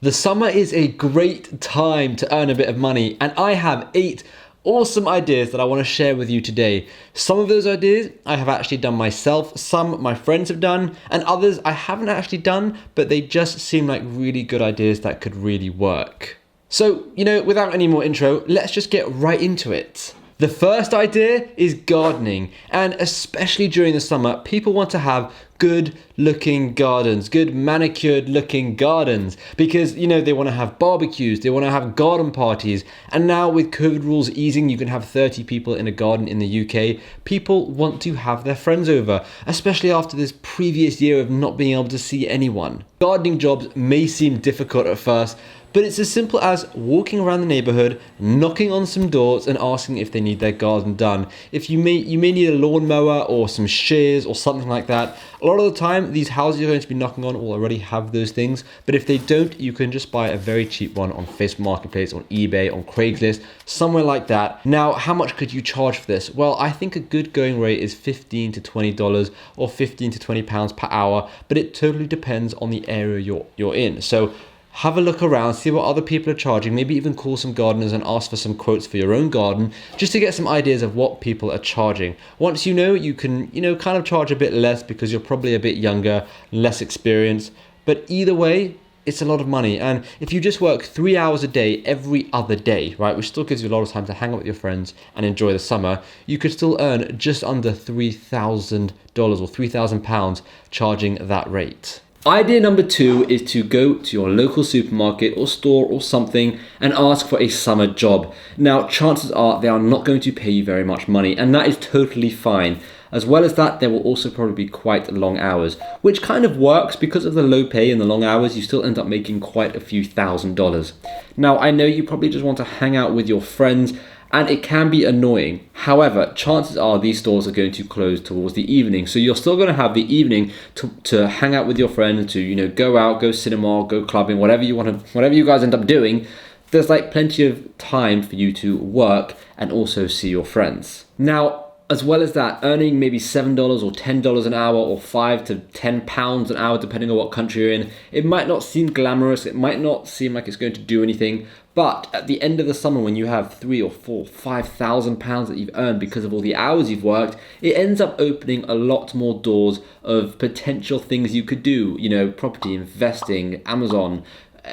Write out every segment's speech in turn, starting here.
The summer is a great time to earn a bit of money, and I have 8 awesome ideas that I want to share with you today. Some of those ideas I have actually done myself, some my friends have done, and others I haven't actually done, but they just seem like really good ideas that could really work. So, without any more intro, let's just get right into it. The first idea is gardening, and especially during the summer, people want to have good looking gardens, good manicured looking gardens, because they want to have barbecues, they want to have garden parties, and now with COVID rules easing, you can have 30 people in a garden in the UK. People want to have their friends over, especially after this previous year of not being able to see anyone. Gardening jobs may seem difficult at first, but it's as simple as walking around the neighborhood, knocking on some doors and asking if they need their garden done. If you may need a lawnmower or some shears or something like that. A lot of the time, these houses you're going to be knocking on will already have those things. But if they don't, you can just buy a very cheap one on Facebook Marketplace, on eBay, on Craigslist, somewhere like that. Now, how much could you charge for this? Well, I think a good going rate is $15 to $20 or £15 to £20 per hour, but it totally depends on the area you're in. So have a look around, see what other people are charging, maybe even call some gardeners and ask for some quotes for your own garden, just to get some ideas of what people are charging. Once you know, you can, kind of charge a bit less because you're probably a bit younger, less experienced, but either way, it's a lot of money. And if you just work 3 hours a day, every other day, right, which still gives you a lot of time to hang out with your friends and enjoy the summer, you could still earn just under $3,000 or £3,000 charging that rate. Idea number 2 is to go to your local supermarket or store or something and ask for a summer job. Now, chances are they are not going to pay you very much money, and that is totally fine. As well as that, there will also probably be quite long hours, which kind of works because of the low pay and the long hours. You still end up making quite a few $1,000s. Now, I know you probably just want to hang out with your friends, and it can be annoying. However, chances are these stores are going to close towards the evening. So you're still going to have the evening to hang out with your friends, to go out, go cinema, go clubbing, whatever you guys end up doing. There's like plenty of time for you to work and also see your friends. Now, as well as that, earning maybe $7 or $10 an hour or £5 to £10 an hour, depending on what country you're in, it might not seem glamorous, it might not seem like it's going to do anything, but at the end of the summer, when you have £3,000 or £4,000, £5,000 that you've earned because of all the hours you've worked, it ends up opening a lot more doors of potential things you could do, property, investing, Amazon.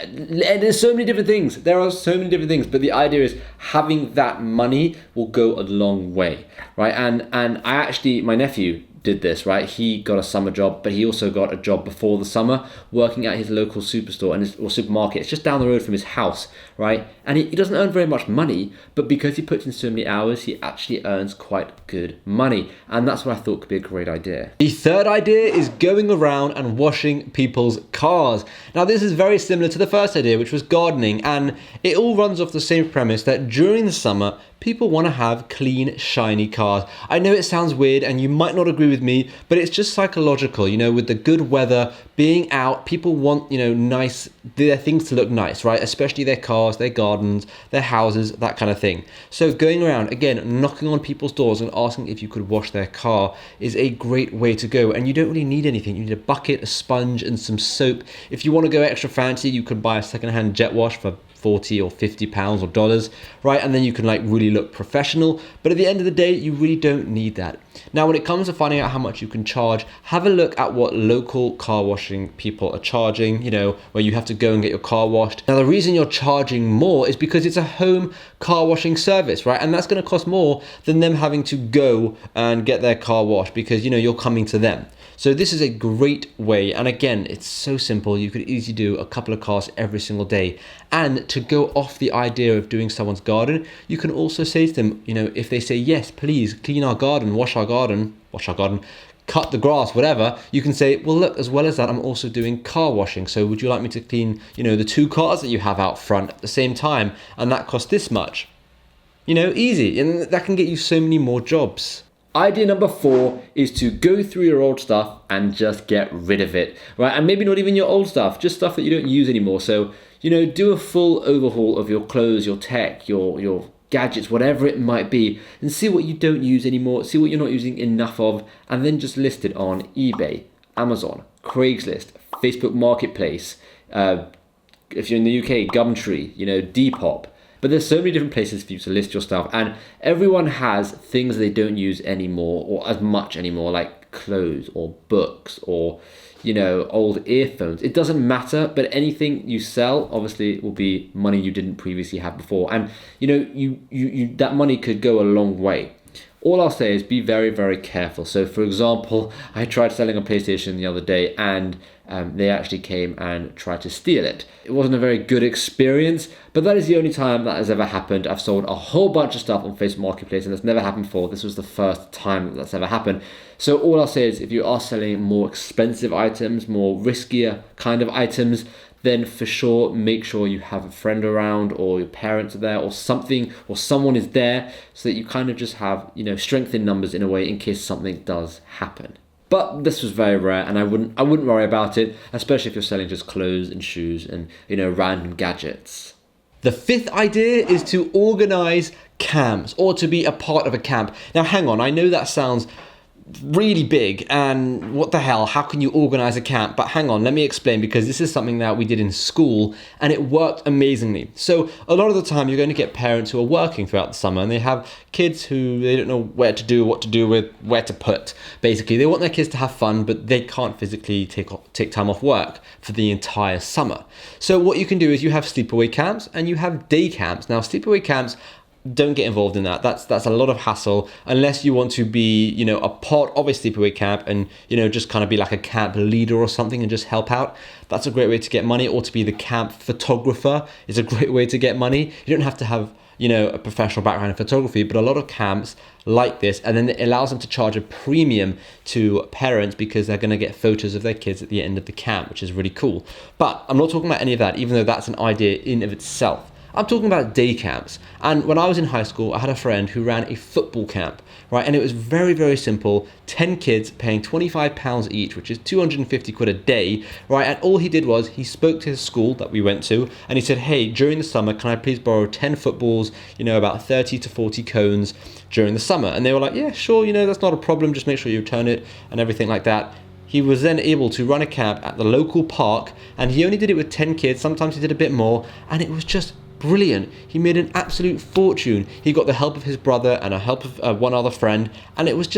There's so many different things. There are so many different things, but the idea is having that money will go a long way, right? And my nephew did this, right? He got a summer job, but he also got a job before the summer working at his local superstore or supermarket. It's just down the road from his house, right? And he doesn't earn very much money, but because he puts in so many hours, he actually earns quite good money. And that's what I thought could be a great idea. The third idea is going around and washing people's cars. Now, this is very similar to the first idea, which was gardening, and it all runs off the same premise that during the summer, people want to have clean, shiny cars. I know it sounds weird and you might not agree with me, but it's just psychological. With the good weather, being out, people want, their things to look nice, right? Especially their cars, their gardens, their houses, that kind of thing. So going around, again, knocking on people's doors and asking if you could wash their car is a great way to go. And you don't really need anything. You need a bucket, a sponge, and some soap. If you want to go extra fancy, you could buy a secondhand jet wash for £40 or £50 or dollars, right? And then you can really look professional. But at the end of the day, you really don't need that. Now, when it comes to finding out how much you can charge, have a look at what local car washing people are charging, where you have to go and get your car washed. Now, the reason you're charging more is because it's a home car washing service, right? And that's going to cost more than them having to go and get their car washed because, you're coming to them. So this is a great way. And again, it's so simple. You could easily do a couple of cars every single day. And to go off the idea of doing someone's garden, you can also say to them, if they say, yes, please clean our garden, wash our garden, cut the grass, whatever, you can say, well, look, as well as that, I'm also doing car washing. So would you like me to clean, the 2 cars that you have out front at the same time? And that costs this much. Easy. And that can get you so many more jobs. Idea number 4 is to go through your old stuff and just get rid of it, right? And maybe not even your old stuff, just stuff that you don't use anymore. So, do a full overhaul of your clothes, your tech, your gadgets, whatever it might be, and see what you don't use anymore, see what you're not using enough of, and then just list it on eBay, Amazon, Craigslist, Facebook Marketplace, if you're in the UK, Gumtree, Depop. But there's so many different places for you to list your stuff, and everyone has things they don't use anymore or as much anymore, like clothes or books or old earphones. It doesn't matter, but anything you sell obviously will be money you didn't previously have before, and you that money could go a long way. All I'll say is be very, very careful. So for example, I tried selling a PlayStation the other day, and they actually came and tried to steal it. It wasn't a very good experience, but that is the only time that has ever happened. I've sold a whole bunch of stuff on Facebook Marketplace, and that's never happened before. This was the first time that's ever happened. So all I'll say is if you are selling more expensive items, more riskier kind of items, then for sure make sure you have a friend around, or your parents are there, or something, or someone is there, so that you kind of just have strength in numbers in a way in case something does happen. But this was very rare, and I wouldn't worry about it, especially if you're selling just clothes and shoes and random gadgets. The fifth idea is to organize camps, or to be a part of a camp. Now hang on, I know that sounds really big, and what the hell, how can you organize a camp? But hang on, let me explain, because this is something that we did in school and it worked amazingly. So a lot of the time you're going to get parents who are working throughout the summer, and they have kids who they don't know where to do, what to do with, where to put. Basically, they want their kids to have fun, but they can't physically take time off work for the entire summer. So what you can do is you have sleepaway camps and you have day camps. Now sleepaway camps, don't get involved in that. That's a lot of hassle, unless you want to be, a part of a sleepaway camp and, just kind of be like a camp leader or something and just help out. That's a great way to get money, or to be the camp photographer is a great way to get money. You don't have to have, a professional background in photography, but a lot of camps like this, and then it allows them to charge a premium to parents because they're going to get photos of their kids at the end of the camp, which is really cool. But I'm not talking about any of that, even though that's an idea in of itself. I'm talking about day camps. And when I was in high school, I had a friend who ran a football camp, right? And it was very, very simple. 10 kids paying £25 each, which is 250 quid a day, right? And all he did was he spoke to his school that we went to, and he said, hey, during the summer, can I please borrow 10 footballs, about 30 to 40 cones during the summer? And they were like, yeah, sure, that's not a problem. Just make sure you return it and everything like that. He was then able to run a camp at the local park, and he only did it with 10 kids. Sometimes he did a bit more, and it was just brilliant. He made an absolute fortune. He got the help of his brother and a help of one other friend, and it was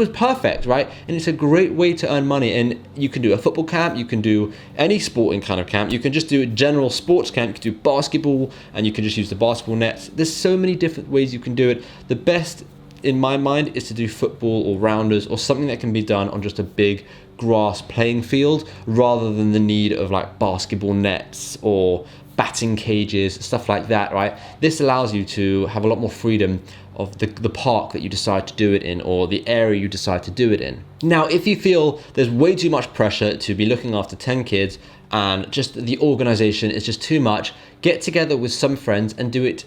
perfect, right? And it's a great way to earn money. And you can do a football camp, you can do any sporting kind of camp, you can just do a general sports camp, you can do basketball, and you can just use the basketball nets. There's so many different ways you can do it. The best, in my mind, is to do football or rounders or something that can be done on just a big grass playing field, rather than the need of like basketball nets or batting cages, stuff like that, right? This allows you to have a lot more freedom of the park that you decide to do it in, or the area you decide to do it in. Now, if you feel there's way too much pressure to be looking after 10 kids and just the organization is just too much, get together with some friends and do it,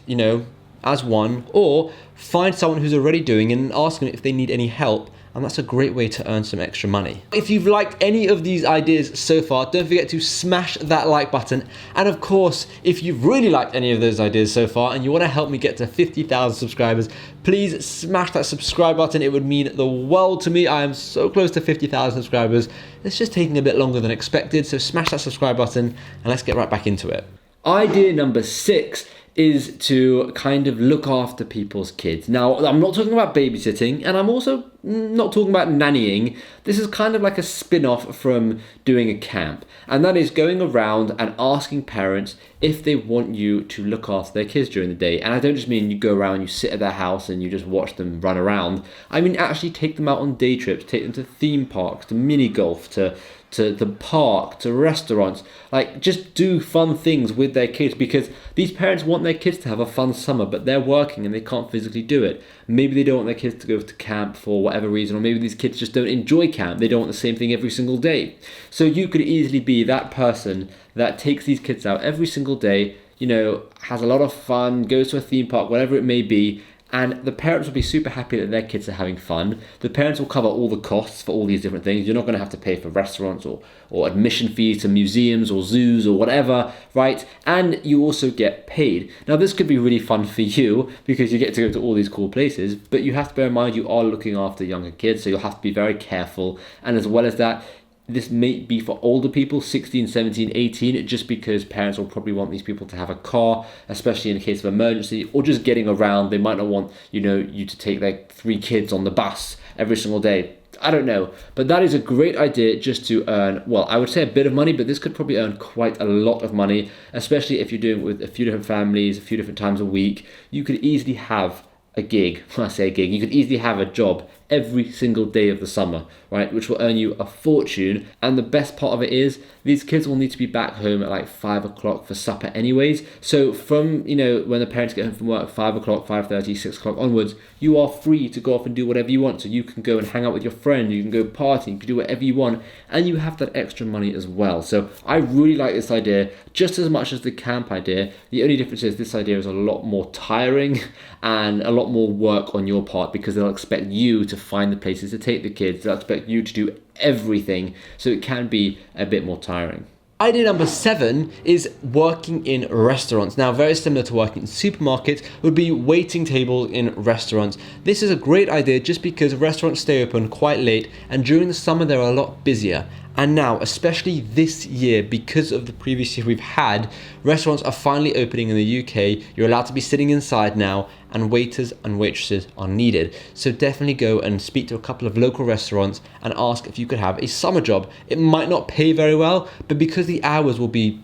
as one, or find someone who's already doing it and ask them if they need any help. And that's a great way to earn some extra money. If you've liked any of these ideas so far, don't forget to smash that like button. And of course, if you've really liked any of those ideas so far and you want to help me get to 50,000 subscribers, please smash that subscribe button. It would mean the world to me. I am so close to 50,000 subscribers. It's just taking a bit longer than expected. So smash that subscribe button and let's get right back into it. Idea number 6 is to kind of look after people's kids. Now, I'm not talking about babysitting, and I'm also not talking about nannying. This is kind of like a spin-off from doing a camp, and that is going around and asking parents if they want you to look after their kids during the day. And I don't just mean you go around, you sit at their house and you just watch them run around. I mean actually take them out on day trips, take them to theme parks, to mini golf, to the park, to restaurants. Like, just do fun things with their kids, because these parents want their kids to have a fun summer, but they're working and they can't physically do it. Maybe they don't want their kids to go to camp for whatever reason, or maybe these kids just don't enjoy camp. They don't want the same thing every single day. So you could easily be that person that takes these kids out every single day, has a lot of fun, goes to a theme park, whatever it may be, and the parents will be super happy that their kids are having fun. The parents will cover all the costs for all these different things. You're not going to have to pay for restaurants or admission fees to museums or zoos or whatever, right? And you also get paid. Now, this could be really fun for you because you get to go to all these cool places, but you have to bear in mind you are looking after younger kids, so you'll have to be very careful. And as well as that, This may be for older people, 16, 17, 18, just because parents will probably want these people to have a car, especially in case of emergency, or just getting around. They might not want, you to take their 3 kids on the bus every single day. I don't know, but that is a great idea just to earn, well, I would say a bit of money, but this could probably earn quite a lot of money, especially if you're doing it with a few different families, a few different times a week. You could easily have a gig. When I say a gig, you could easily have a job every single day of the summer, right? Which will earn you a fortune. And the best part of it is these kids will need to be back home at like 5 o'clock for supper anyways. So from, when the parents get home from work, 5 o'clock, 5:30, 6 o'clock onwards, you are free to go off and do whatever you want. So you can go and hang out with your friend, you can go party, you can do whatever you want, and you have that extra money as well. So I really like this idea just as much as the camp idea. The only difference is this idea is a lot more tiring and a lot more work on your part, because they'll expect you to find the places to take the kids. They'll expect you to do everything, so it can be a bit more tiring. Idea number 7 is working in restaurants. Now, very similar to working in supermarkets would be waiting tables in restaurants. This is a great idea just because restaurants stay open quite late, and during the summer they're a lot busier. And now, especially this year, because of the previous year we've had, restaurants are finally opening in the UK. You're allowed to be sitting inside now, and waiters and waitresses are needed. So definitely go and speak to a couple of local restaurants and ask if you could have a summer job. It might not pay very well, but because the hours will be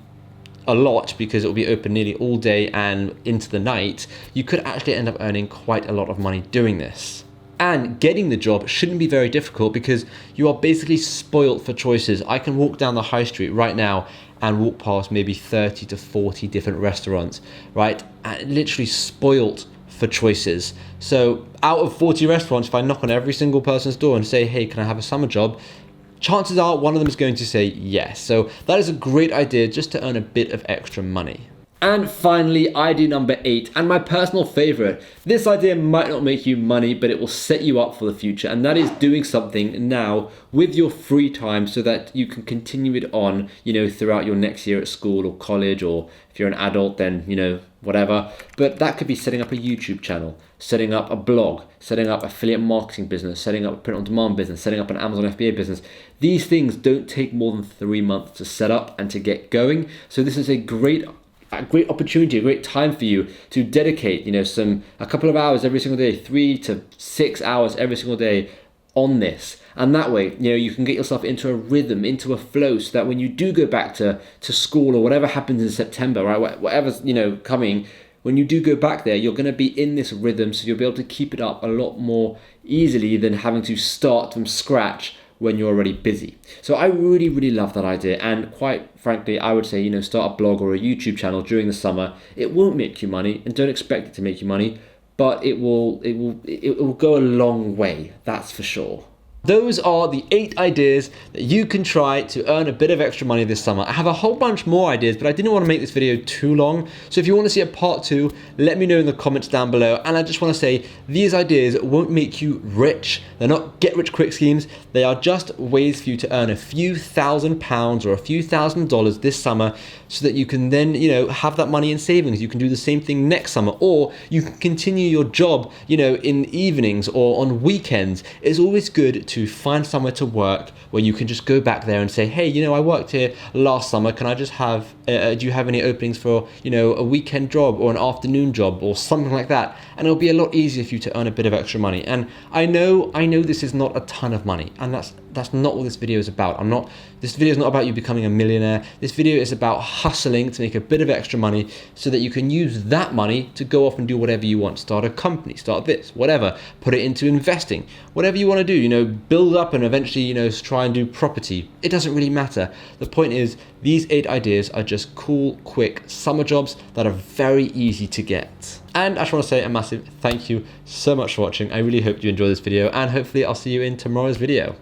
a lot, because it will be open nearly all day and into the night, you could actually end up earning quite a lot of money doing this. And getting the job shouldn't be very difficult because you are basically spoilt for choices. I can walk down the high street right now and walk past maybe 30 to 40 different restaurants, right? And literally spoilt for choices. So out of 40 restaurants, if I knock on every single person's door and say, hey, can I have a summer job? Chances are one of them is going to say yes. So that is a great idea just to earn a bit of extra money. And finally, idea number 8, and my personal favorite. This idea might not make you money, but it will set you up for the future. And that is doing something now with your free time so that you can continue it on, throughout your next year at school or college, or if you're an adult, then, whatever. But that could be setting up a YouTube channel, setting up a blog, setting up affiliate marketing business, setting up a print on demand business, setting up an Amazon FBA business. These things don't take more than 3 months to set up and to get going. So this is a great opportunity, a great time for you to dedicate, a couple of hours every single day, 3 to 6 hours every single day on this. And that way, you can get yourself into a rhythm, into a flow, so that when you do go back to school or whatever happens in September, right, whatever's, coming, when you do go back there, you're going to be in this rhythm, so you'll be able to keep it up a lot more easily than having to start from scratch when you're already busy. So I really, really love that idea. And quite frankly, I would say, start a blog or a YouTube channel during the summer. It won't make you money, and don't expect it to make you money, but it will go a long way, that's for sure. Those are the 8 ideas that you can try to earn a bit of extra money this summer. I have a whole bunch more ideas, but I didn't want to make this video too long. So if you want to see a part 2, let me know in the comments down below. And I just want to say, these ideas won't make you rich. They're not get-rich-quick schemes. They are just ways for you to earn a few £1,000s or a few $1,000s this summer, so that you can then, have that money in savings. You can do the same thing next summer, or you can continue your job, in evenings or on weekends. It's always good to find somewhere to work where you can just go back there and say, hey, I worked here last summer. Can I just have, do you have any openings for, a weekend job or an afternoon job or something like that? And it'll be a lot easier for you to earn a bit of extra money. And I know this is not a ton of money, and that's not what this video is about. This video is not about you becoming a millionaire. This video is about hustling to make a bit of extra money so that you can use that money to go off and do whatever you want. Start a company, start this, whatever, put it into investing, whatever you want to do, build up and eventually, try and do property. It doesn't really matter. The point is, these 8 ideas are just cool, quick summer jobs that are very easy to get. And I just want to say a massive thank you so much for watching. I really hope you enjoyed this video, and hopefully I'll see you in tomorrow's video.